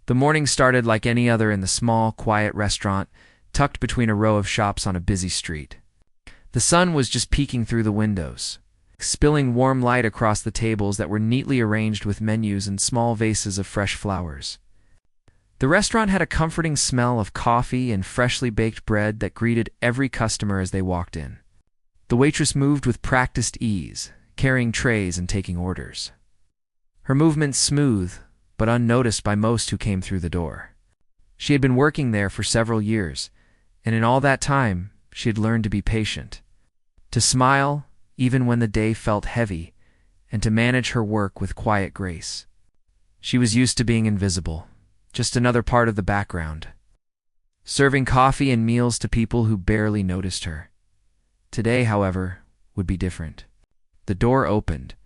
The morning started like any other in the small, quiet restaurant, tucked between a row of shops on a busy street. The sun was just peeking through the windows, spilling warm light across the tables that were neatly arranged with menus and small vases of fresh flowers. The restaurant had a comforting smell of coffee and freshly baked bread that greeted every customer as they walked in. The waitress moved with practiced ease, carrying trays and taking orders. Her movements smooth, but unnoticed by most who came through the door. She had been working there for several years, and in all that time, she had learned to be patient, to smile even when the day felt heavy, and to manage her work with quiet grace. She was used to being invisible, just another part of the background, serving coffee and meals to people who barely noticed her. Today, however, would be different. The door opened,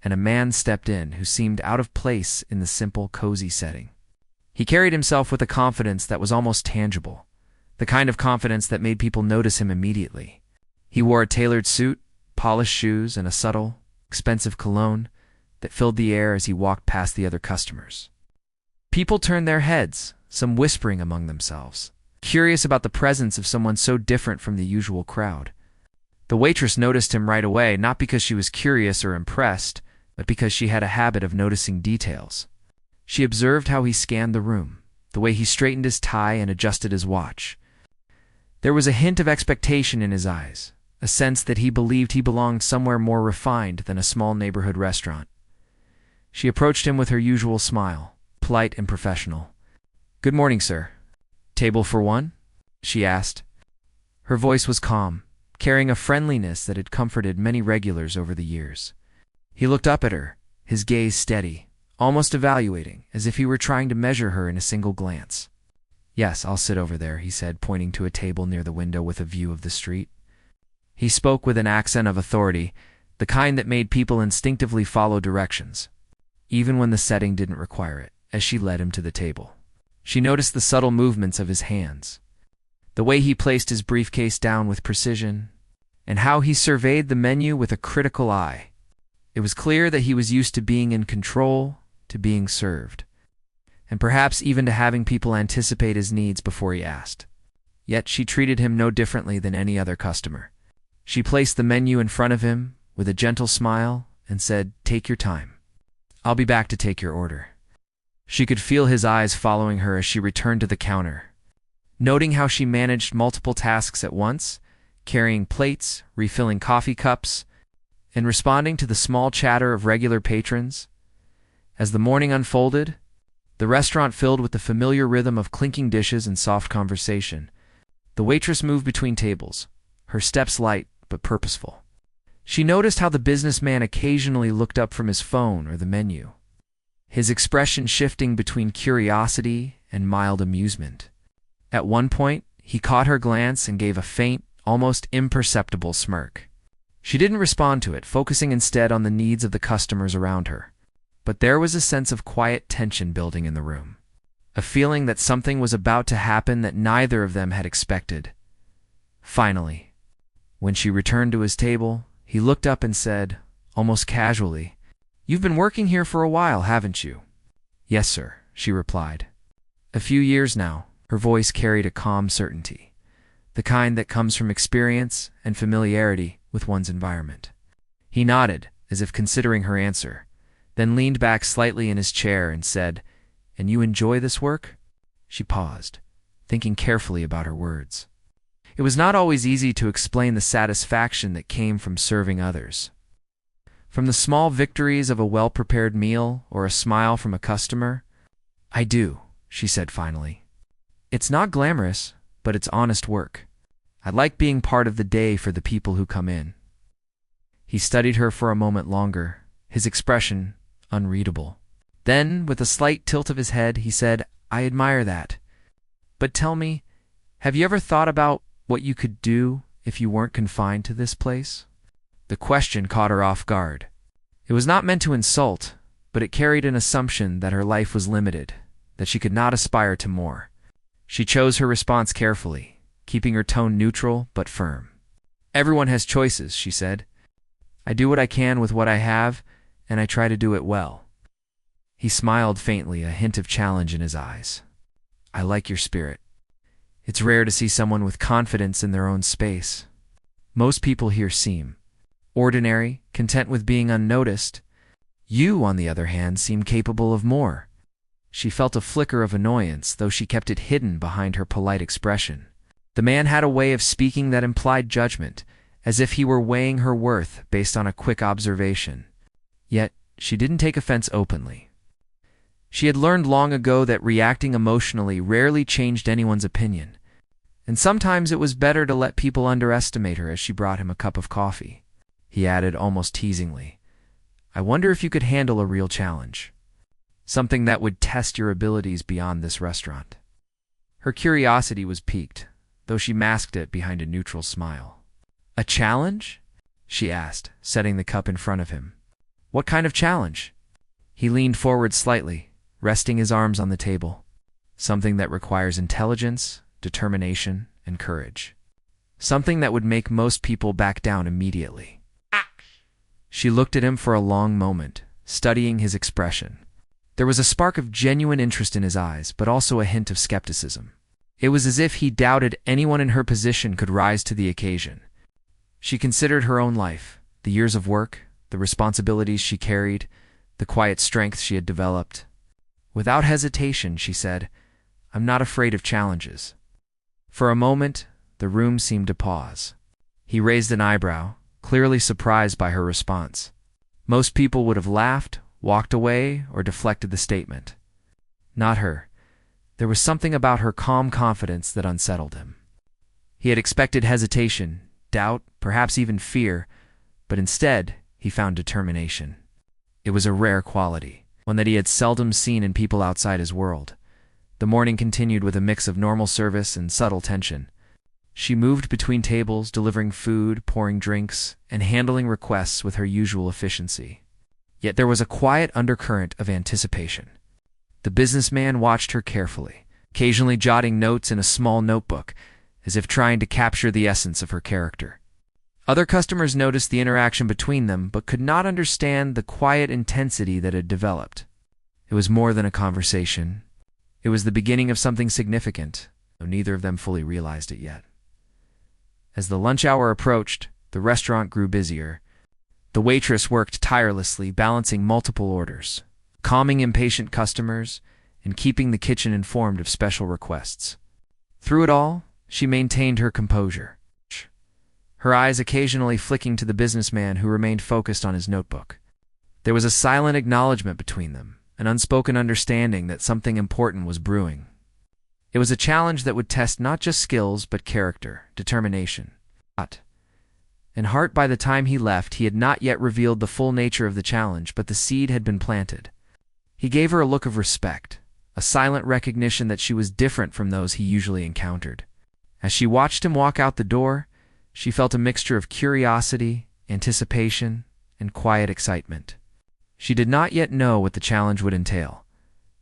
and a man stepped in who seemed out of place in the simple, cozy setting. He carried himself with a confidence that was almost tangible, the kind of confidence that made people notice him immediately. He wore a tailored suit, polished shoes, and a subtle, expensive cologne that filled the air as he walked past the other customers. People turned their heads, some whispering among themselves, curious about the presence of someone so different from the usual crowd. The waitress noticed him right away, not because she was curious or impressed, but because she had a habit of noticing details. She observed how he scanned the room, the way he straightened his tie and adjusted his watch. There was a hint of expectation in his eyes, a sense that he believed he belonged somewhere more refined than a small neighborhood restaurant. She approached him with her usual smile, polite and professional. "Good morning, sir. Table for one?" she asked. Her voice was calm, carrying a friendliness that had comforted many regulars over the years. He looked up at her, his gaze steady, almost evaluating, as if he were trying to measure her in a single glance. "Yes, I'll sit over there," he said, pointing to a table near the window with a view of the street. He spoke with an accent of authority, the kind that made people instinctively follow directions, even when the setting didn't require it, as she led him to the table. She noticed the subtle movements of his hands, the way he placed his briefcase down with precision, and how he surveyed the menu with a critical eye. It was clear that he was used to being in control, to being served, and perhaps even to having people anticipate his needs before he asked. Yet she treated him no differently than any other customer. She placed the menu in front of him with a gentle smile and said, "Take your time. I'll be back to take your order." She could feel his eyes following her as she returned to the counter, noting how she managed multiple tasks at once, carrying plates, refilling coffee cups, and responding to the small chatter of regular patrons. As the morning unfolded, the restaurant filled with the familiar rhythm of clinking dishes and soft conversation. The waitress moved between tables, her steps light but purposeful. She noticed how the businessman occasionally looked up from his phone or the menu, his expression shifting between curiosity and mild amusement. At one point, he caught her glance and gave a faint, almost imperceptible smirk. She didn't respond to it, focusing instead on the needs of the customers around her. But there was a sense of quiet tension building in the room, a feeling that something was about to happen that neither of them had expected. Finally, when she returned to his table, he looked up and said, almost casually, "You've been working here for a while, haven't you?" "Yes, sir," she replied. "A few years now." Her voice carried a calm certainty, the kind that comes from experience and familiarity with one's environment. He nodded, as if considering her answer, then leaned back slightly in his chair and said, "And you enjoy this work?" She paused, thinking carefully about her words. It was not always easy to explain the satisfaction that came from serving others. From the small victories of a well-prepared meal or a smile from a customer. "I do," she said finally. "It's not glamorous, but it's honest work. I like being part of the day for the people who come in." He studied her for a moment longer, his expression unreadable. Then, with a slight tilt of his head, he said, "I admire that. But tell me, have you ever thought about what you could do if you weren't confined to this place?" The question caught her off guard. It was not meant to insult, but it carried an assumption that her life was limited, that she could not aspire to more. She chose her response carefully, keeping her tone neutral but firm. "Everyone has choices," she said. "I do what I can with what I have, and I try to do it well." He smiled faintly, a hint of challenge in his eyes. "I like your spirit. It's rare to see someone with confidence in their own space. Most people here seem ordinary, content with being unnoticed. You, on the other hand, seem capable of more." She felt a flicker of annoyance, though she kept it hidden behind her polite expression. The man had a way of speaking that implied judgment, as if he were weighing her worth based on a quick observation. Yet, she didn't take offense openly. She had learned long ago that reacting emotionally rarely changed anyone's opinion, and sometimes it was better to let people underestimate her as she brought him a cup of coffee. He added almost teasingly, "I wonder if you could handle a real challenge. Something that would test your abilities beyond this restaurant." Her curiosity was piqued, though she masked it behind a neutral smile. "A challenge?" she asked, setting the cup in front of him. "What kind of challenge?" He leaned forward slightly, resting his arms on the table. "Something that requires intelligence, determination, and courage. Something that would make most people back down immediately." She looked at him for a long moment, studying his expression. There was a spark of genuine interest in his eyes, but also a hint of skepticism. It was as if he doubted anyone in her position could rise to the occasion. She considered her own life, the years of work, the responsibilities she carried, the quiet strength she had developed. Without hesitation, she said, "I'm not afraid of challenges." For a moment, the room seemed to pause. He raised an eyebrow, clearly surprised by her response. Most people would have laughed, walked away, or deflected the statement. Not her. There was something about her calm confidence that unsettled him. He had expected hesitation, doubt, perhaps even fear, but instead he found determination. It was a rare quality, one that he had seldom seen in people outside his world. The morning continued with a mix of normal service and subtle tension. She moved between tables, delivering food, pouring drinks, and handling requests with her usual efficiency. Yet there was a quiet undercurrent of anticipation. The businessman watched her carefully, occasionally jotting notes in a small notebook, as if trying to capture the essence of her character. Other customers noticed the interaction between them, but could not understand the quiet intensity that had developed. It was more than a conversation. It was the beginning of something significant, though neither of them fully realized it yet. As the lunch hour approached, the restaurant grew busier. The waitress worked tirelessly, balancing multiple orders, calming impatient customers, and keeping the kitchen informed of special requests. Through it all, she maintained her composure, her eyes occasionally flicking to the businessman who remained focused on his notebook. There was a silent acknowledgement between them, an unspoken understanding that something important was brewing. It was a challenge that would test not just skills, but character, determination. In heart, by the time he left, he had not yet revealed the full nature of the challenge, but the seed had been planted. He gave her a look of respect, a silent recognition that she was different from those he usually encountered. As she watched him walk out the door, she felt a mixture of curiosity, anticipation, and quiet excitement. She did not yet know what the challenge would entail,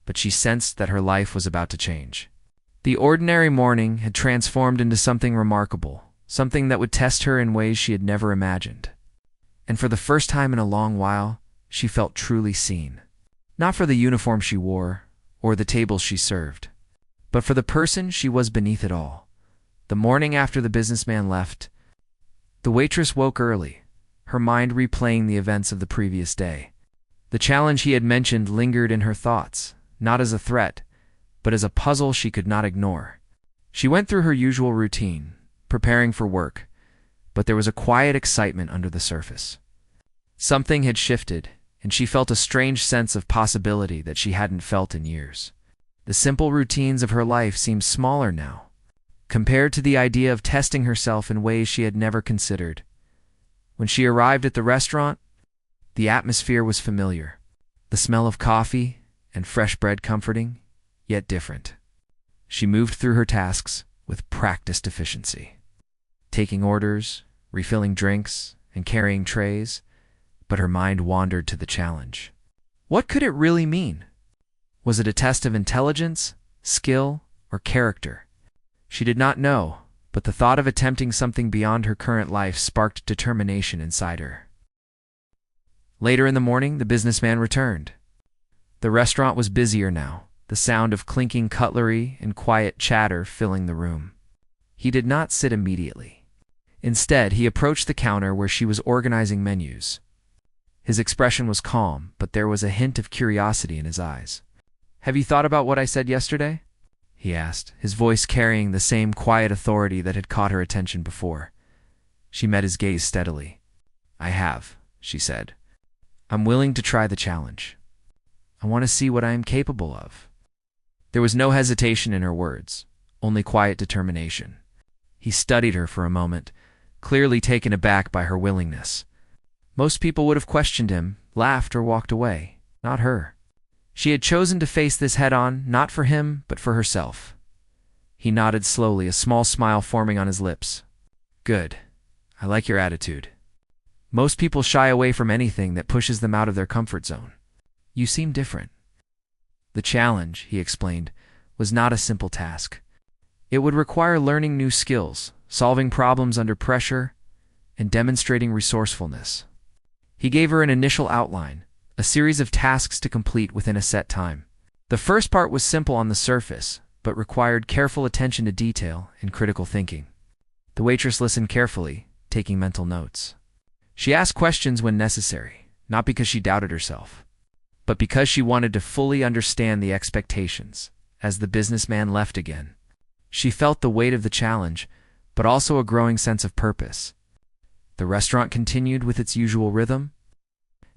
but she sensed that her life was about to change. The ordinary morning had transformed into something remarkable, something that would test her in ways she had never imagined. And for the first time in a long while, she felt truly seen. Not for the uniform she wore, or the tables she served, but for the person she was beneath it all. The morning after the businessman left, the waitress woke early, her mind replaying the events of the previous day. The challenge he had mentioned lingered in her thoughts, not as a threat, but as a puzzle she could not ignore. She went through her usual routine, preparing for work, but there was a quiet excitement under the surface. Something had shifted, and she felt a strange sense of possibility that she hadn't felt in years. The simple routines of her life seemed smaller now, compared to the idea of testing herself in ways she had never considered. When she arrived at the restaurant, the atmosphere was familiar. The smell of coffee and fresh bread comforting, yet different. She moved through her tasks with practiced efficiency, taking orders, refilling drinks, and carrying trays, but her mind wandered to the challenge. What could it really mean? Was it a test of intelligence, skill, or character? She did not know, but the thought of attempting something beyond her current life sparked determination inside her. Later in the morning, the businessman returned. The restaurant was busier now, the sound of clinking cutlery and quiet chatter filling the room. He did not sit immediately. Instead, he approached the counter where she was organizing menus. His expression was calm, but there was a hint of curiosity in his eyes. "Have you thought about what I said yesterday?" he asked, his voice carrying the same quiet authority that had caught her attention before. She met his gaze steadily. "I have," she said. "I'm willing to try the challenge. I want to see what I am capable of." There was no hesitation in her words, only quiet determination. He studied her for a moment, clearly taken aback by her willingness. Most people would have questioned him, laughed, or walked away. Not her. She had chosen to face this head-on, not for him, but for herself. He nodded slowly, a small smile forming on his lips. "Good. I like your attitude. Most people shy away from anything that pushes them out of their comfort zone. You seem different." The challenge, he explained, was not a simple task. It would require learning new skills, solving problems under pressure, and demonstrating resourcefulness. He gave her an initial outline, a series of tasks to complete within a set time. The first part was simple on the surface, but required careful attention to detail and critical thinking. The waitress listened carefully, taking mental notes. She asked questions when necessary, not because she doubted herself, but because she wanted to fully understand the expectations. As the businessman left again, she felt the weight of the challenge, but also a growing sense of purpose. The restaurant continued with its usual rhythm,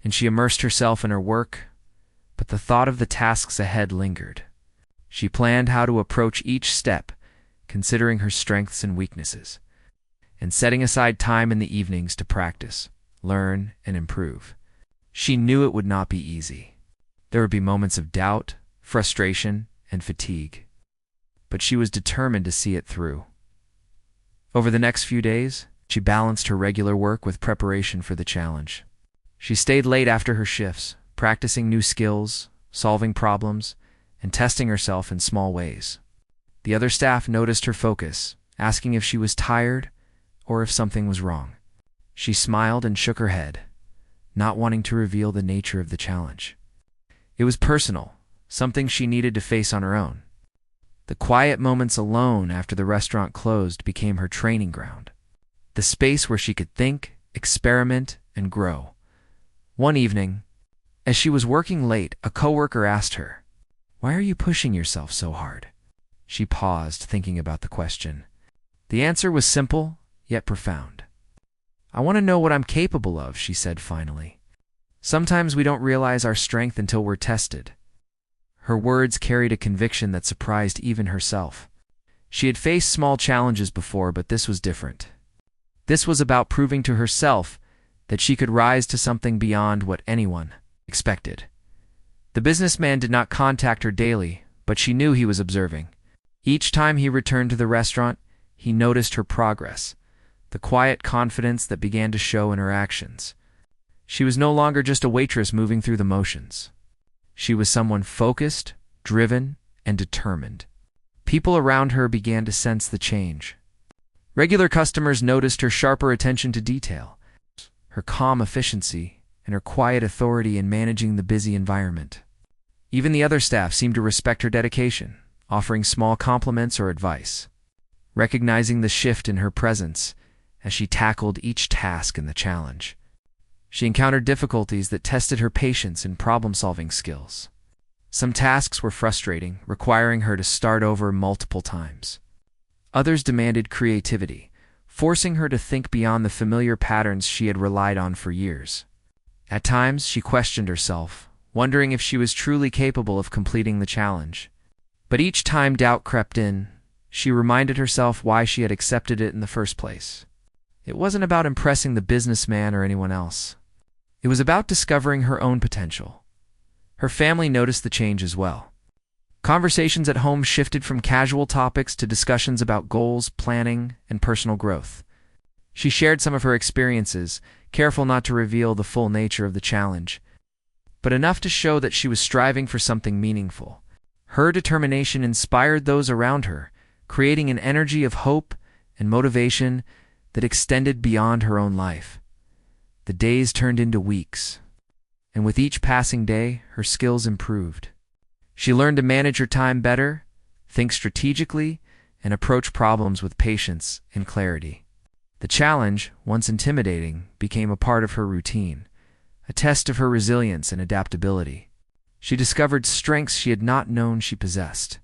and she immersed herself in her work, but the thought of the tasks ahead lingered. She planned how to approach each step, considering her strengths and weaknesses, and setting aside time in the evenings to practice, learn, and improve. She knew it would not be easy. There would be moments of doubt, frustration, and fatigue, but she was determined to see it through. Over the next few days, she balanced her regular work with preparation for the challenge. She stayed late after her shifts, practicing new skills, solving problems, and testing herself in small ways. The other staff noticed her focus, asking if she was tired or if something was wrong. She smiled and shook her head, not wanting to reveal the nature of the challenge. It was personal, something she needed to face on her own. The quiet moments alone after the restaurant closed became her training ground, the space where she could think, experiment, and grow. One evening, as she was working late, a coworker asked her, "Why are you pushing yourself so hard?" She paused, thinking about the question. The answer was simple, yet profound. "I want to know what I'm capable of," she said finally. "Sometimes we don't realize our strength until we're tested." Her words carried a conviction that surprised even herself. She had faced small challenges before, but this was different. This was about proving to herself that she could rise to something beyond what anyone expected. The businessman did not contact her daily, but she knew he was observing. Each time he returned to the restaurant, he noticed her progress, the quiet confidence that began to show in her actions. She was no longer just a waitress moving through the motions. She was someone focused, driven, and determined. People around her began to sense the change. Regular customers noticed her sharper attention to detail, her calm efficiency, and her quiet authority in managing the busy environment. Even the other staff seemed to respect her dedication, offering small compliments or advice, recognizing the shift in her presence as she tackled each task in the challenge. She encountered difficulties that tested her patience and problem-solving skills. Some tasks were frustrating, requiring her to start over multiple times. Others demanded creativity, forcing her to think beyond the familiar patterns she had relied on for years. At times, she questioned herself, wondering if she was truly capable of completing the challenge. But each time doubt crept in, she reminded herself why she had accepted it in the first place. It wasn't about impressing the businessman or anyone else. It was about discovering her own potential. Her family noticed the change as well. Conversations at home shifted from casual topics to discussions about goals, planning, and personal growth. She shared some of her experiences, careful not to reveal the full nature of the challenge, but enough to show that she was striving for something meaningful. Her determination inspired those around her, creating an energy of hope and motivation that extended beyond her own life. The days turned into weeks. and with each passing day, her skills improved. She learned to manage her time better, think strategically, and approach problems with patience and clarity. The challenge, once intimidating, became a part of her routine, a test of her resilience and adaptability. She discovered strengths she had not known she possessed,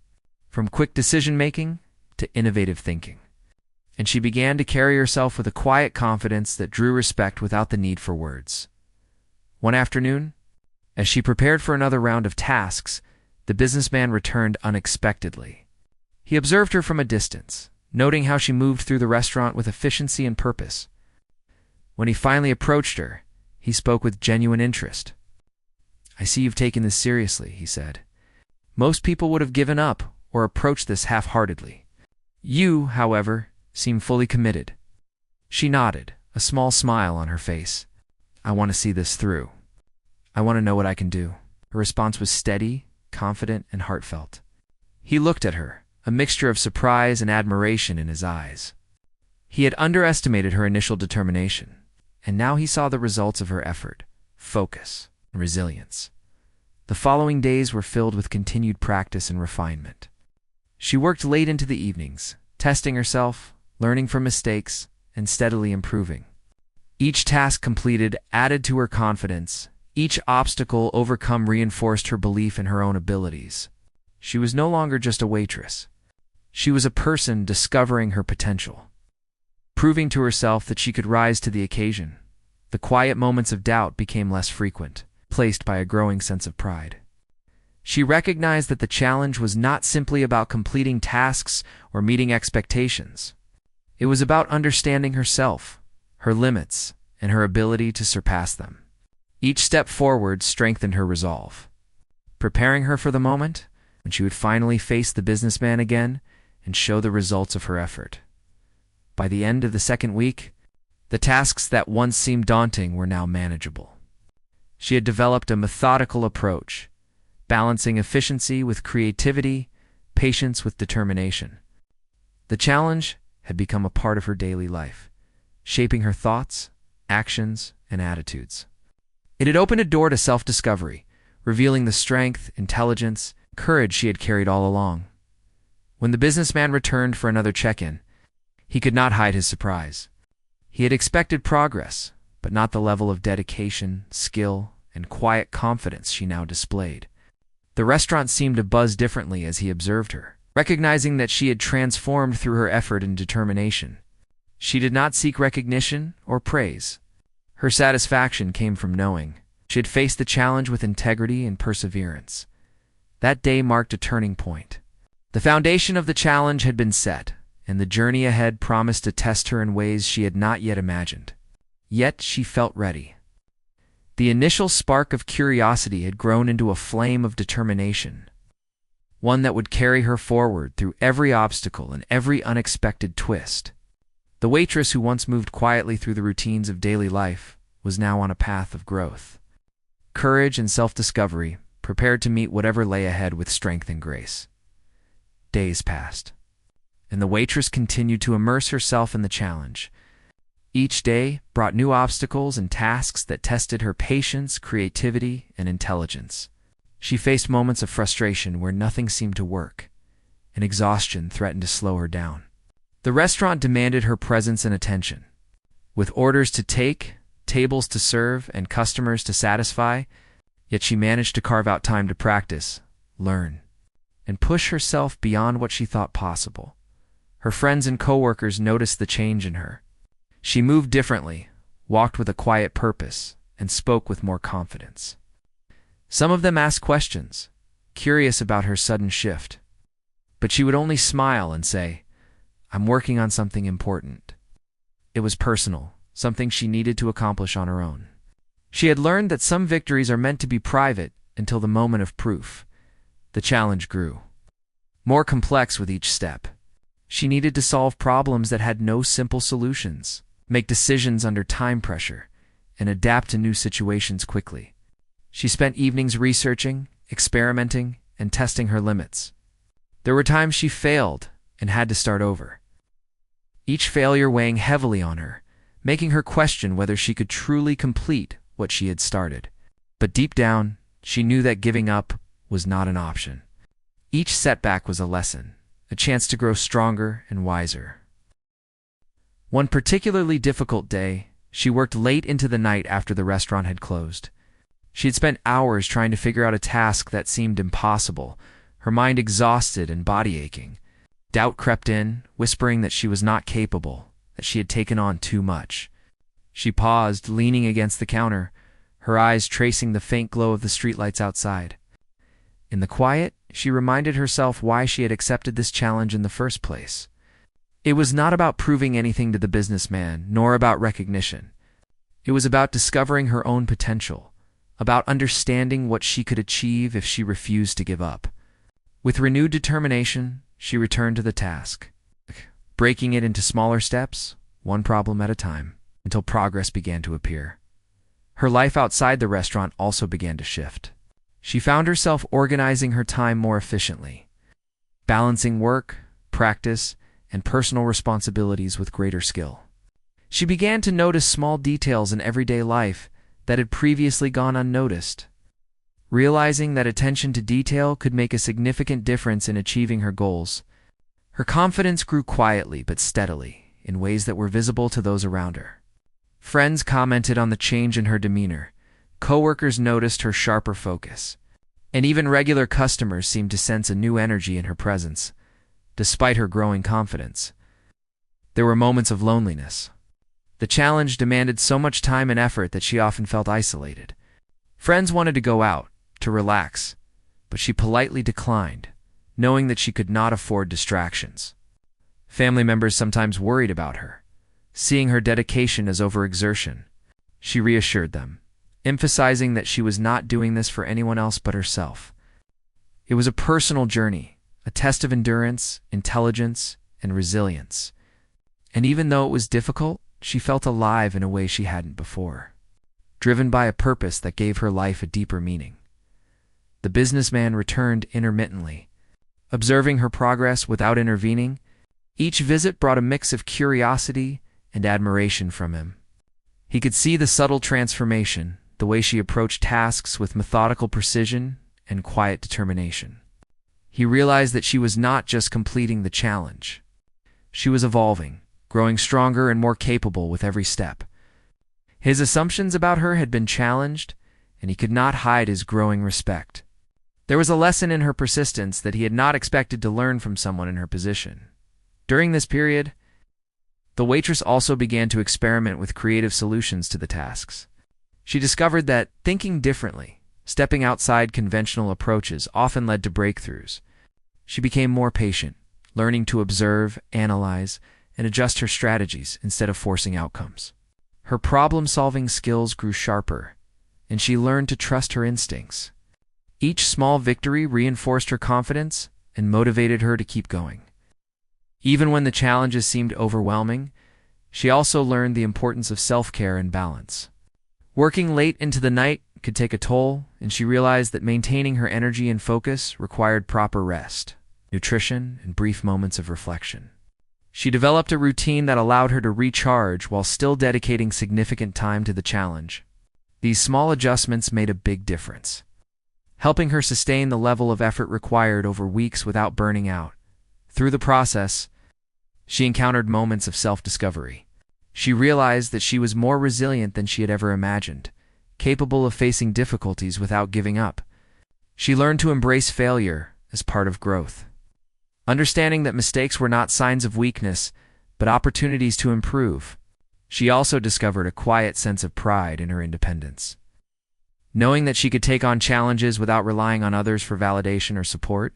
from quick decision-making to innovative thinking. And she began to carry herself with a quiet confidence that drew respect without the need for words. One afternoon, as she prepared for another round of tasks, the businessman returned unexpectedly. He observed her from a distance, noting how she moved through the restaurant with efficiency and purpose. When he finally approached her, he spoke with genuine interest. "I see you've taken this seriously," he said. "Most people would have given up or approached this half-heartedly. You, however, seem fully committed." She nodded, a small smile on her face. "I want to see this through. I want to know what I can do." Her response was steady, confident, and heartfelt. He looked at her, a mixture of surprise and admiration in his eyes. He had underestimated her initial determination, and now he saw the results of her effort, focus, and resilience. The following days were filled with continued practice and refinement. She worked late into the evenings, testing herself, learning from mistakes, and steadily improving. Each task completed added to her confidence. Each obstacle overcome reinforced her belief in her own abilities. She was no longer just a waitress. She was a person discovering her potential, proving to herself that she could rise to the occasion. The quiet moments of doubt became less frequent, replaced by a growing sense of pride. She recognized that the challenge was not simply about completing tasks or meeting expectations. It was about understanding herself, her limits, and her ability to surpass them. Each step forward strengthened her resolve, preparing her for the moment when she would finally face the businessman again and show the results of her effort. By the end of the second week, the tasks that once seemed daunting were now manageable. She had developed a methodical approach, balancing efficiency with creativity, patience with determination. The challenge had become a part of her daily life, shaping her thoughts, actions, and attitudes. It had opened a door to self-discovery, revealing the strength, intelligence, courage she had carried all along. When the businessman returned for another check-in, he could not hide his surprise. He had expected progress, but not the level of dedication, skill, and quiet confidence she now displayed. The restaurant seemed to buzz differently as he observed her, recognizing that she had transformed through her effort and determination. She did not seek recognition or praise. Her satisfaction came from knowing she had faced the challenge with integrity and perseverance. That day marked a turning point. The foundation of the challenge had been set, and the journey ahead promised to test her in ways she had not yet imagined. Yet she felt ready. The initial spark of curiosity had grown into a flame of determination, one that would carry her forward through every obstacle and every unexpected twist. The waitress who once moved quietly through the routines of daily life was now on a path of growth, courage, and self-discovery, prepared to meet whatever lay ahead with strength and grace. Days passed, and the waitress continued to immerse herself in the challenge. Each day brought new obstacles and tasks that tested her patience, creativity, and intelligence. She faced moments of frustration where nothing seemed to work, and exhaustion threatened to slow her down. The restaurant demanded her presence and attention. With orders to take, tables to serve, and customers to satisfy, yet she managed to carve out time to practice, learn, and push herself beyond what she thought possible. Her friends and coworkers noticed the change in her. She moved differently, walked with a quiet purpose, and spoke with more confidence. Some of them asked questions, curious about her sudden shift, but she would only smile and say, "I'm working on something important." It was personal, something she needed to accomplish on her own. She had learned that some victories are meant to be private until the moment of proof. The challenge grew, more complex with each step. She needed to solve problems that had no simple solutions, make decisions under time pressure, and adapt to new situations quickly. She spent evenings researching, experimenting, and testing her limits. There were times she failed and had to start over, each failure weighing heavily on her, making her question whether she could truly complete what she had started. But deep down, she knew that giving up was not an option. Each setback was a lesson, a chance to grow stronger and wiser. One particularly difficult day, she worked late into the night after the restaurant had closed. She had spent hours trying to figure out a task that seemed impossible, her mind exhausted and body aching. Doubt crept in, whispering that she was not capable, that she had taken on too much. She paused, leaning against the counter, her eyes tracing the faint glow of the streetlights outside. In the quiet, she reminded herself why she had accepted this challenge in the first place. It was not about proving anything to the businessman, nor about recognition. It was about discovering her own potential, about understanding what she could achieve if she refused to give up. With renewed determination, she returned to the task, breaking it into smaller steps, one problem at a time, until progress began to appear. Her life outside the restaurant also began to shift. She found herself organizing her time more efficiently, balancing work, practice, and personal responsibilities with greater skill. She began to notice small details in everyday life that had previously gone unnoticed. Realizing that attention to detail could make a significant difference in achieving her goals, her confidence grew quietly but steadily in ways that were visible to those around her. Friends commented on the change in her demeanor, coworkers noticed her sharper focus, and even regular customers seemed to sense a new energy in her presence, despite her growing confidence. There were moments of loneliness. The challenge demanded so much time and effort that she often felt isolated. Friends wanted to go out, to relax, but she politely declined, knowing that she could not afford distractions. Family members sometimes worried about her, seeing her dedication as overexertion. She reassured them, emphasizing that she was not doing this for anyone else but herself. It was a personal journey, a test of endurance, intelligence, and resilience. And even though it was difficult, she felt alive in a way she hadn't before, driven by a purpose that gave her life a deeper meaning. The businessman returned intermittently, observing her progress without intervening. Each visit brought a mix of curiosity and admiration from him. He could see the subtle transformation, the way she approached tasks with methodical precision and quiet determination. He realized that she was not just completing the challenge. She was evolving, growing stronger and more capable with every step. His assumptions about her had been challenged, and he could not hide his growing respect. There was a lesson in her persistence that he had not expected to learn from someone in her position. During this period, the waitress also began to experiment with creative solutions to the tasks. She discovered that thinking differently, stepping outside conventional approaches, often led to breakthroughs. She became more patient, learning to observe, analyze, and adjust her strategies instead of forcing outcomes. Her problem-solving skills grew sharper, and she learned to trust her instincts. Each small victory reinforced her confidence and motivated her to keep going. Even when the challenges seemed overwhelming, she also learned the importance of self-care and balance. Working late into the night could take a toll, and she realized that maintaining her energy and focus required proper rest, nutrition, and brief moments of reflection. She developed a routine that allowed her to recharge while still dedicating significant time to the challenge. These small adjustments made a big difference, helping her sustain the level of effort required over weeks without burning out. Through the process, she encountered moments of self-discovery. She realized that she was more resilient than she had ever imagined, capable of facing difficulties without giving up. She learned to embrace failure as part of growth, understanding that mistakes were not signs of weakness, but opportunities to improve. She also discovered a quiet sense of pride in her independence. Knowing that she could take on challenges without relying on others for validation or support,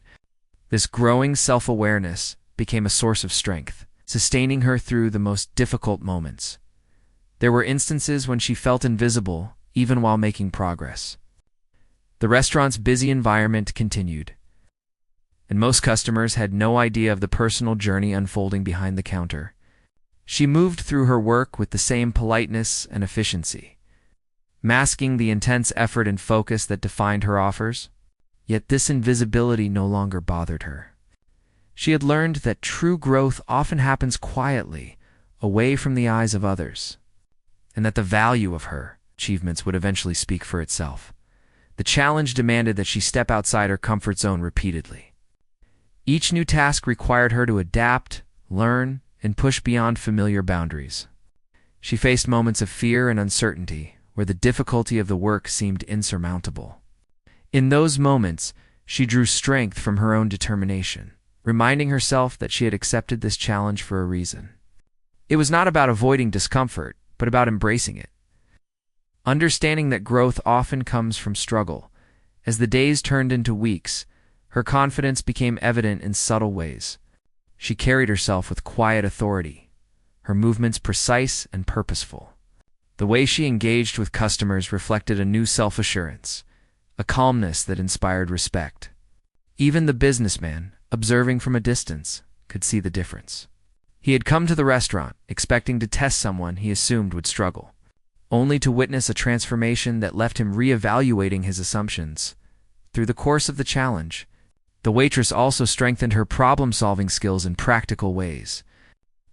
this growing self-awareness became a source of strength, sustaining her through the most difficult moments. There were instances when she felt invisible, even while making progress. The restaurant's busy environment continued, and most customers had no idea of the personal journey unfolding behind the counter. She moved through her work with the same politeness and efficiency, masking the intense effort and focus that defined her offers. Yet this invisibility no longer bothered her. She had learned that true growth often happens quietly, away from the eyes of others, and that the value of her achievements would eventually speak for itself. The challenge demanded that she step outside her comfort zone repeatedly. Each new task required her to adapt, learn, and push beyond familiar boundaries. She faced moments of fear and uncertainty, where the difficulty of the work seemed insurmountable. In those moments, she drew strength from her own determination, reminding herself that she had accepted this challenge for a reason. It was not about avoiding discomfort, but about embracing it. Understanding that growth often comes from struggle, as the days turned into weeks, her confidence became evident in subtle ways. She carried herself with quiet authority, her movements precise and purposeful. The way she engaged with customers reflected a new self-assurance, a calmness that inspired respect. Even the businessman, observing from a distance, could see the difference. He had come to the restaurant, expecting to test someone he assumed would struggle, only to witness a transformation that left him reevaluating his assumptions. Through the course of the challenge, the waitress also strengthened her problem-solving skills in practical ways.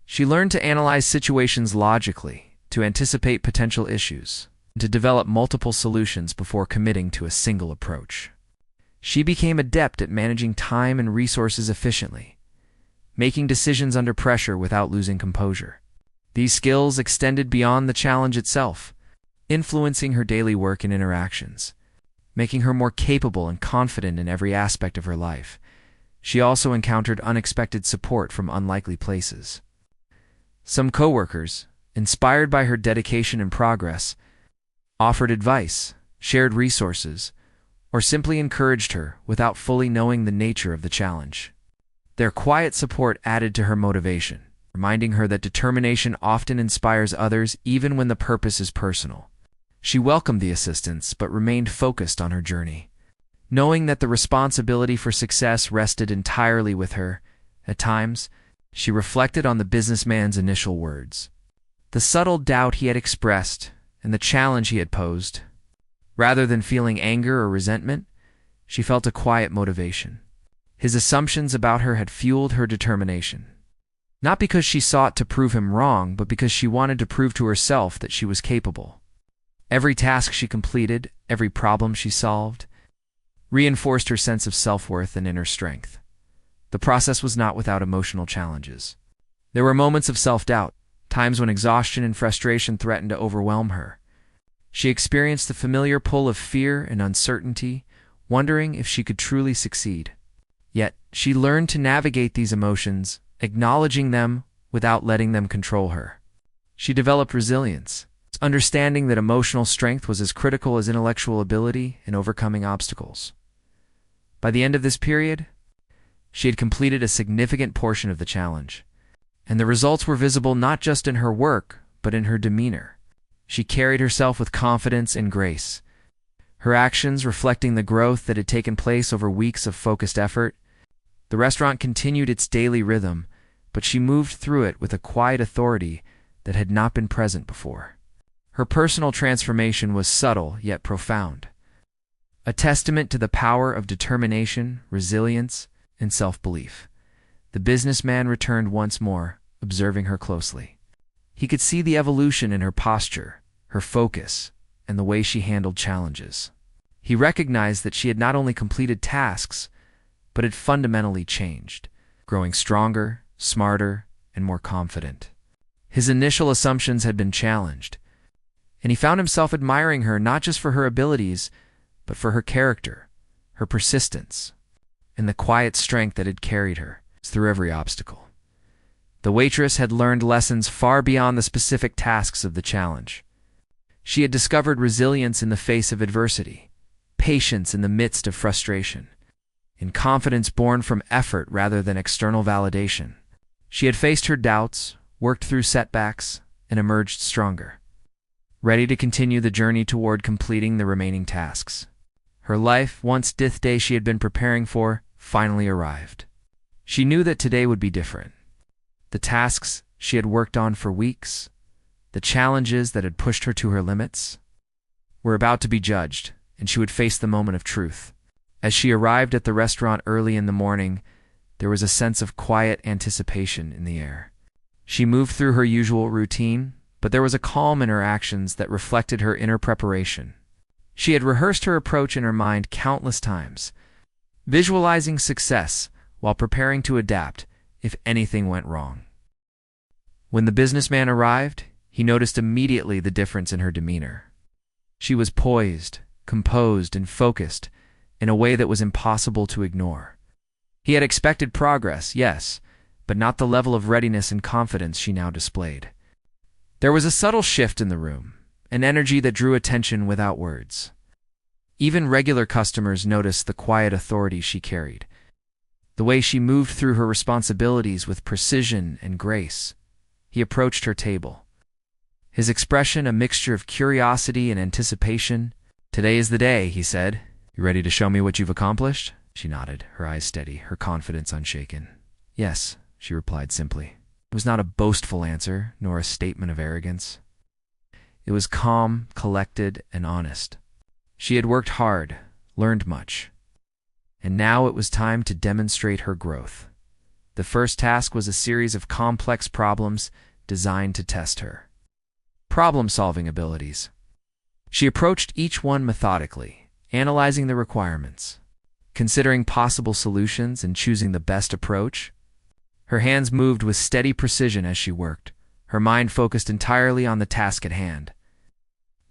She learned to analyze situations logically, to anticipate potential issues, and to develop multiple solutions before committing to a single approach. She became adept at managing time and resources efficiently, making decisions under pressure without losing composure. These skills extended beyond the challenge itself, influencing her daily work and interactions, making her more capable and confident in every aspect of her life. She also encountered unexpected support from unlikely places. Some coworkers, inspired by her dedication and progress, offered advice, shared resources, or simply encouraged her without fully knowing the nature of the challenge. Their quiet support added to her motivation, reminding her that determination often inspires others even when the purpose is personal. She welcomed the assistance but remained focused on her journey. Knowing that the responsibility for success rested entirely with her, at times, she reflected on the businessman's initial words. The subtle doubt he had expressed and the challenge he had posed. Rather than feeling anger or resentment, she felt a quiet motivation. His assumptions about her had fueled her determination. Not because she sought to prove him wrong, but because she wanted to prove to herself that she was capable. Every task she completed, every problem she solved, reinforced her sense of self-worth and inner strength. The process was not without emotional challenges. There were moments of self-doubt, times when exhaustion and frustration threatened to overwhelm her. She experienced the familiar pull of fear and uncertainty, wondering if she could truly succeed. Yet, she learned to navigate these emotions, acknowledging them without letting them control her. She developed resilience, understanding that emotional strength was as critical as intellectual ability in overcoming obstacles. By the end of this period, she had completed a significant portion of the challenge, and the results were visible not just in her work, but in her demeanor. She carried herself with confidence and grace, her actions reflecting the growth that had taken place over weeks of focused effort. The restaurant continued its daily rhythm, but she moved through it with a quiet authority that had not been present before. Her personal transformation was subtle yet profound, a testament to the power of determination, resilience, and self-belief. The businessman returned once more, observing her closely. He could see the evolution in her posture, her focus, and the way she handled challenges. He recognized that she had not only completed tasks, but had fundamentally changed, growing stronger, smarter, and more confident. His initial assumptions had been challenged, and he found himself admiring her not just for her abilities, but for her character, her persistence, and the quiet strength that had carried her through every obstacle. The waitress had learned lessons far beyond the specific tasks of the challenge. She had discovered resilience in the face of adversity, patience in the midst of frustration, and confidence born from effort rather than external validation. She had faced her doubts, worked through setbacks, and emerged stronger, ready to continue the journey toward completing the remaining tasks. Her life, once death day she had been preparing for, finally arrived. She knew that today would be different. The tasks she had worked on for weeks, the challenges that had pushed her to her limits, were about to be judged, and she would face the moment of truth. As she arrived at the restaurant early in the morning, there was a sense of quiet anticipation in the air. She moved through her usual routine, but there was a calm in her actions that reflected her inner preparation. She had rehearsed her approach in her mind countless times, visualizing success while preparing to adapt if anything went wrong. When the businessman arrived, he noticed immediately the difference in her demeanor. She was poised, composed, and focused in a way that was impossible to ignore. He had expected progress, yes, but not the level of readiness and confidence she now displayed. There was a subtle shift in the room, an energy that drew attention without words. Even regular customers noticed the quiet authority she carried, the way she moved through her responsibilities with precision and grace. He approached her table, his expression a mixture of curiosity and anticipation. "Today is the day," he said. "You ready to show me what you've accomplished?" She nodded, her eyes steady, her confidence unshaken. "Yes," she replied simply. It was not a boastful answer, nor a statement of arrogance. It was calm, collected, and honest. She had worked hard, learned much, and now it was time to demonstrate her growth. The first task was a series of complex problems designed to test her problem-solving abilities. She approached each one methodically, analyzing the requirements, considering possible solutions, and choosing the best approach. Her hands moved with steady precision as she worked, her mind focused entirely on the task at hand.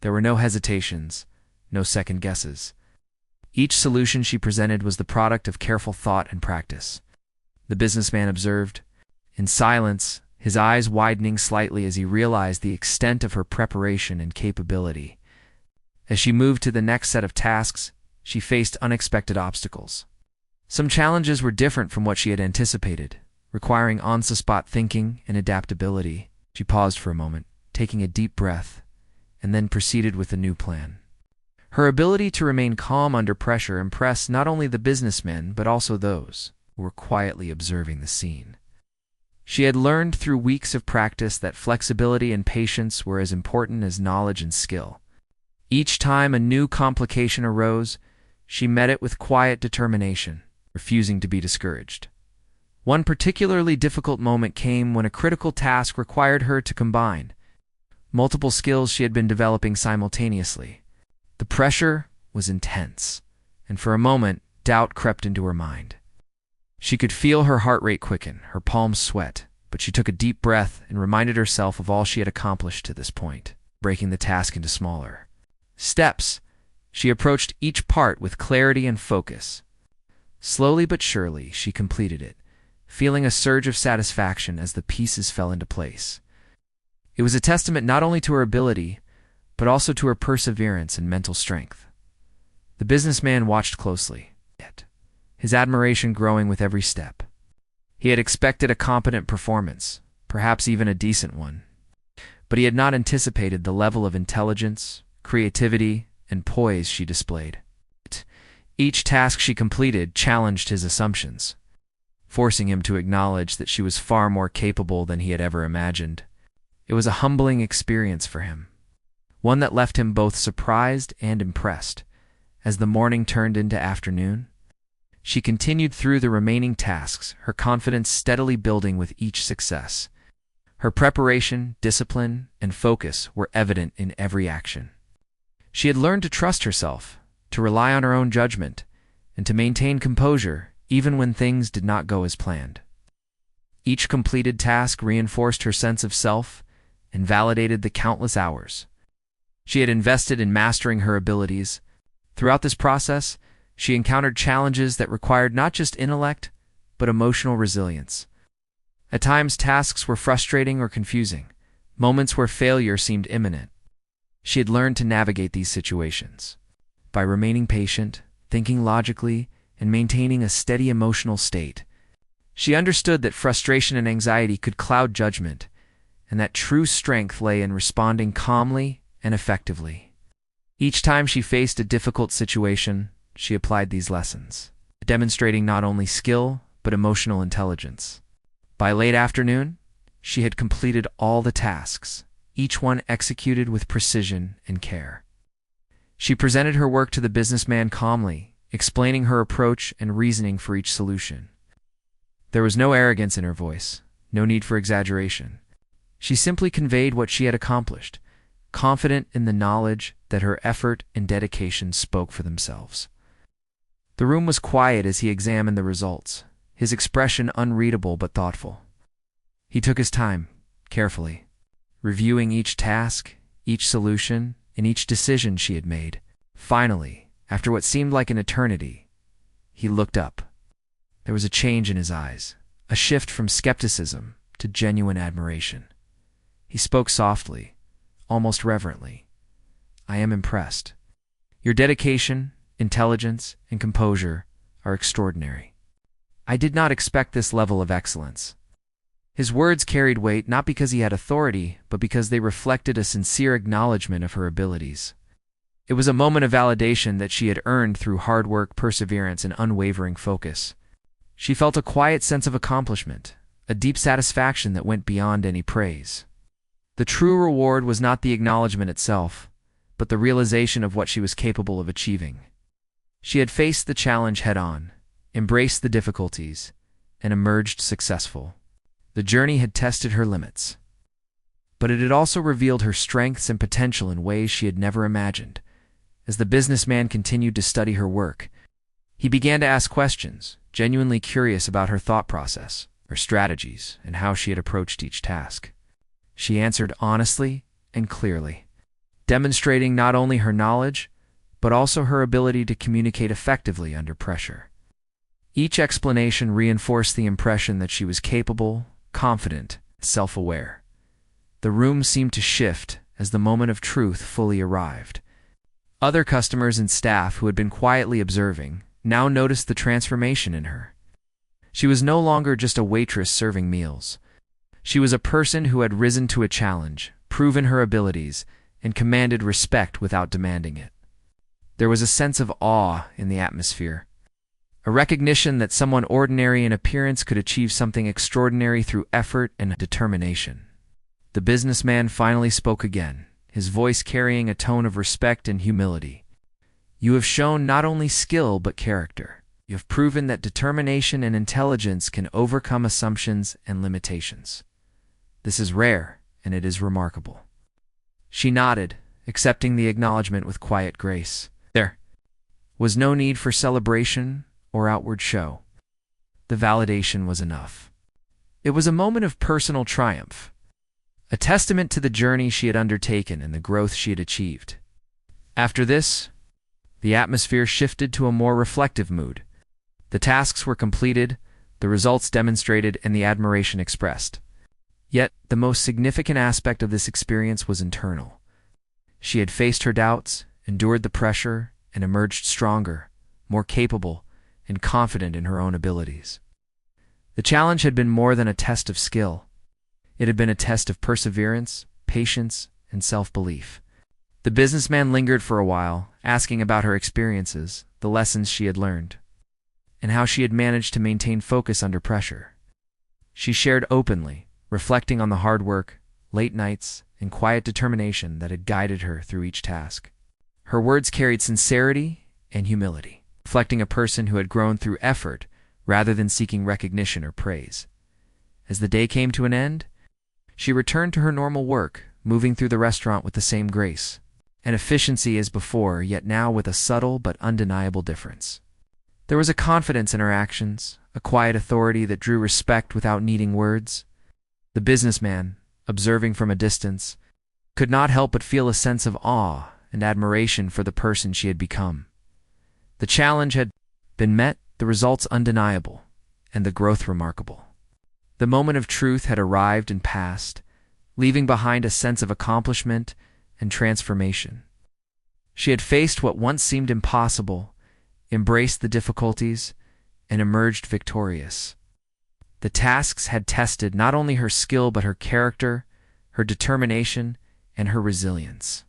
There were no hesitations, no second guesses. Each solution she presented was the product of careful thought and practice. The businessman observed, in silence, his eyes widening slightly as he realized the extent of her preparation and capability. As she moved to the next set of tasks, she faced unexpected obstacles. Some challenges were different from what she had anticipated, requiring on-the-spot thinking and adaptability. She paused for a moment, taking a deep breath, and then proceeded with a new plan. Her ability to remain calm under pressure impressed not only the businessmen but also those who were quietly observing the scene. She had learned through weeks of practice that flexibility and patience were as important as knowledge and skill. Each time a new complication arose, she met it with quiet determination, refusing to be discouraged. One particularly difficult moment came when a critical task required her to combine multiple skills she had been developing simultaneously. The pressure was intense, and for a moment, doubt crept into her mind. She could feel her heart rate quicken, her palms sweat, but she took a deep breath and reminded herself of all she had accomplished to this point, breaking the task into smaller steps. She approached each part with clarity and focus. Slowly but surely, she completed it, feeling a surge of satisfaction as the pieces fell into place. It was a testament not only to her ability, but also to her perseverance and mental strength. The businessman watched closely, his admiration growing with every step. He had expected a competent performance, perhaps even a decent one, but he had not anticipated the level of intelligence, creativity, and poise she displayed. Each task she completed challenged his assumptions, forcing him to acknowledge that she was far more capable than he had ever imagined. It was a humbling experience for him, one that left him both surprised and impressed. As the morning turned into afternoon, she continued through the remaining tasks, her confidence steadily building with each success. Her preparation, discipline, and focus were evident in every action. She had learned to trust herself, to rely on her own judgment, and to maintain composure even when things did not go as planned. Each completed task reinforced her sense of self and validated the countless hours she had invested in mastering her abilities. Throughout this process, she encountered challenges that required not just intellect, but emotional resilience. At times, tasks were frustrating or confusing, moments where failure seemed imminent. She had learned to navigate these situations by remaining patient, thinking logically, and maintaining a steady emotional state. She understood that frustration and anxiety could cloud judgment, and that true strength lay in responding calmly and effectively. Each time she faced a difficult situation, she applied these lessons, demonstrating not only skill, but emotional intelligence. By late afternoon, she had completed all the tasks, each one executed with precision and care. She presented her work to the businessman calmly, explaining her approach and reasoning for each solution. There was no arrogance in her voice, no need for exaggeration. She simply conveyed what she had accomplished, confident in the knowledge that her effort and dedication spoke for themselves. The room was quiet as he examined the results, his expression unreadable but thoughtful. He took his time, carefully, reviewing each task, each solution, and each decision she had made. Finally, after what seemed like an eternity, he looked up. There was a change in his eyes, a shift from skepticism to genuine admiration. He spoke softly, almost reverently. "I am impressed. Your dedication, intelligence, and composure are extraordinary. I did not expect this level of excellence." His words carried weight not because he had authority, but because they reflected a sincere acknowledgement of her abilities. It was a moment of validation that she had earned through hard work, perseverance, and unwavering focus. She felt a quiet sense of accomplishment, a deep satisfaction that went beyond any praise. The true reward was not the acknowledgement itself, but the realization of what she was capable of achieving. She had faced the challenge head-on, embraced the difficulties, and emerged successful. The journey had tested her limits, but it had also revealed her strengths and potential in ways she had never imagined. As the businessman continued to study her work, he began to ask questions, genuinely curious about her thought process, her strategies, and how she had approached each task. She answered honestly and clearly, demonstrating not only her knowledge, but also her ability to communicate effectively under pressure. Each explanation reinforced the impression that she was capable, confident, self-aware. The room seemed to shift as the moment of truth fully arrived. Other customers and staff who had been quietly observing now noticed the transformation in her. She was no longer just a waitress serving meals. She was a person who had risen to a challenge, proven her abilities, and commanded respect without demanding it. There was a sense of awe in the atmosphere, a recognition that someone ordinary in appearance could achieve something extraordinary through effort and determination. The businessman finally spoke again, his voice carrying a tone of respect and humility. "You have shown not only skill but character. You have proven that determination and intelligence can overcome assumptions and limitations. This is rare, and it is remarkable." She nodded, accepting the acknowledgement with quiet grace. There was no need for celebration or outward show. The validation was enough. It was a moment of personal triumph, a testament to the journey she had undertaken and the growth she had achieved. After this, the atmosphere shifted to a more reflective mood. The tasks were completed, the results demonstrated, and the admiration expressed. Yet, the most significant aspect of this experience was internal. She had faced her doubts, endured the pressure, and emerged stronger, more capable, and confident in her own abilities. The challenge had been more than a test of skill. It had been a test of perseverance, patience, and self-belief. The businessman lingered for a while, asking about her experiences, the lessons she had learned, and how she had managed to maintain focus under pressure. She shared openly, reflecting on the hard work, late nights, and quiet determination that had guided her through each task. Her words carried sincerity and humility, reflecting a person who had grown through effort rather than seeking recognition or praise. As the day came to an end, she returned to her normal work, moving through the restaurant with the same grace and efficiency as before, yet now with a subtle but undeniable difference. There was a confidence in her actions, a quiet authority that drew respect without needing words. The businessman, observing from a distance, could not help but feel a sense of awe and admiration for the person she had become. The challenge had been met, the results undeniable, and the growth remarkable. The moment of truth had arrived and passed, leaving behind a sense of accomplishment and transformation. She had faced what once seemed impossible, embraced the difficulties, and emerged victorious. The tasks had tested not only her skill but her character, her determination, and her resilience.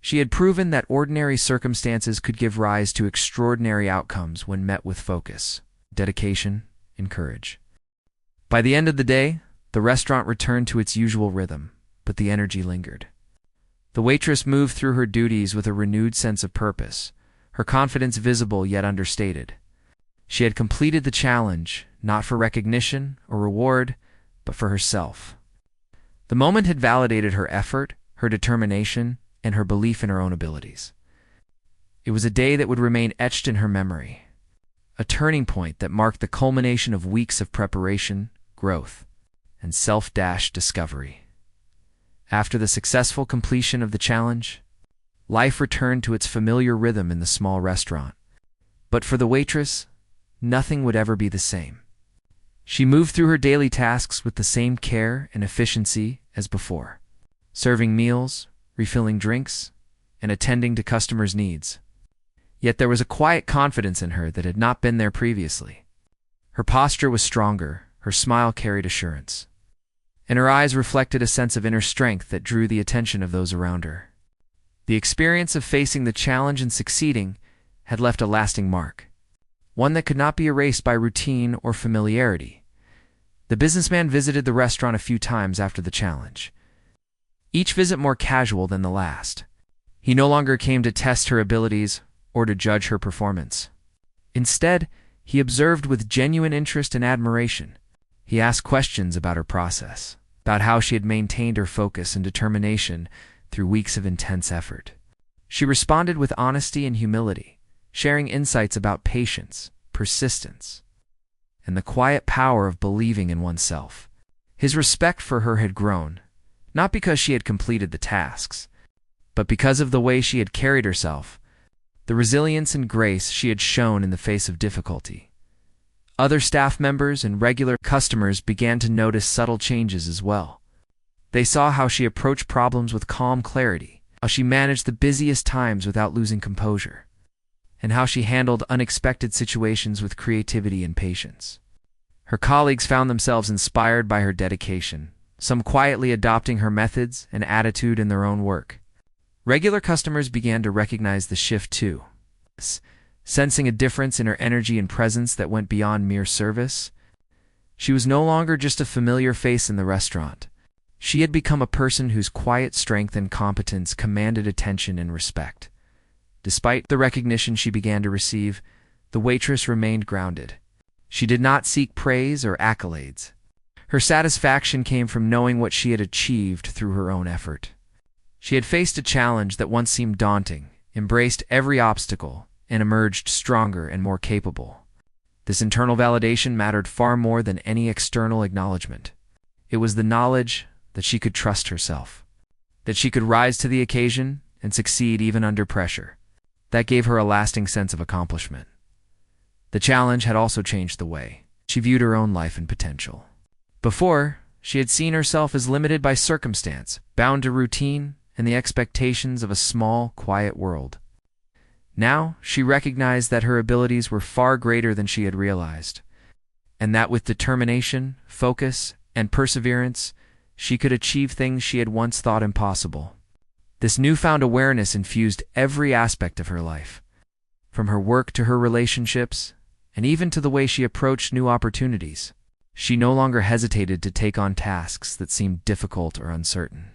She had proven that ordinary circumstances could give rise to extraordinary outcomes when met with focus, dedication, and courage. By the end of the day, the restaurant returned to its usual rhythm, but the energy lingered. The waitress moved through her duties with a renewed sense of purpose, her confidence visible yet understated. She had completed the challenge, not for recognition or reward, but for herself. The moment had validated her effort, her determination, and her belief in her own abilities. It was a day that would remain etched in her memory, a turning point that marked the culmination of weeks of preparation, growth, and self-discovery. After the successful completion of the challenge, life returned to its familiar rhythm in the small restaurant. But for the waitress, nothing would ever be the same. She moved through her daily tasks with the same care and efficiency as before, serving meals, refilling drinks, and attending to customers' needs. Yet there was a quiet confidence in her that had not been there previously. Her posture was stronger, her smile carried assurance, and her eyes reflected a sense of inner strength that drew the attention of those around her. The experience of facing the challenge and succeeding had left a lasting mark, one that could not be erased by routine or familiarity. The businessman visited the restaurant a few times after the challenge, each visit more casual than the last. He no longer came to test her abilities or to judge her performance. Instead, he observed with genuine interest and admiration. He asked questions about her process, about how she had maintained her focus and determination through weeks of intense effort. She responded with honesty and humility, sharing insights about patience, persistence, and the quiet power of believing in oneself. His respect for her had grown, not because she had completed the tasks, but because of the way she had carried herself, the resilience and grace she had shown in the face of difficulty. Other staff members and regular customers began to notice subtle changes as well. They saw how she approached problems with calm clarity, how she managed the busiest times without losing composure, and how she handled unexpected situations with creativity and patience. Her colleagues found themselves inspired by her dedication, some quietly adopting her methods and attitude in their own work. Regular customers began to recognize the shift too, sensing a difference in her energy and presence that went beyond mere service. She was no longer just a familiar face in the restaurant. She had become a person whose quiet strength and competence commanded attention and respect. Despite the recognition she began to receive, the waitress remained grounded. She did not seek praise or accolades. Her satisfaction came from knowing what she had achieved through her own effort. She had faced a challenge that once seemed daunting, embraced every obstacle, and emerged stronger and more capable. This internal validation mattered far more than any external acknowledgement. It was the knowledge that she could trust herself, that she could rise to the occasion and succeed even under pressure. That gave her a lasting sense of accomplishment. The challenge had also changed the way she viewed her own life and potential. Before, she had seen herself as limited by circumstance, bound to routine and the expectations of a small, quiet world. Now, she recognized that her abilities were far greater than she had realized, and that with determination, focus, and perseverance, she could achieve things she had once thought impossible. This newfound awareness infused every aspect of her life, from her work to her relationships, and even to the way she approached new opportunities. She no longer hesitated to take on tasks that seemed difficult or uncertain.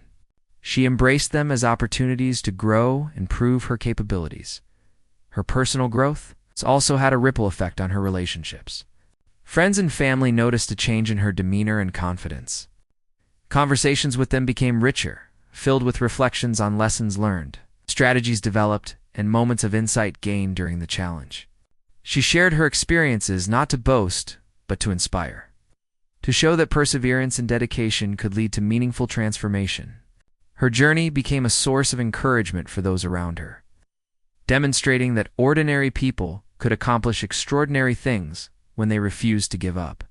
She embraced them as opportunities to grow and prove her capabilities. Her personal growth also had a ripple effect on her relationships. Friends and family noticed a change in her demeanor and confidence. Conversations with them became richer, filled with reflections on lessons learned, strategies developed, and moments of insight gained during the challenge. She shared her experiences not to boast, but to inspire, to show that perseverance and dedication could lead to meaningful transformation. Her journey became a source of encouragement for those around her, demonstrating that ordinary people could accomplish extraordinary things when they refused to give up.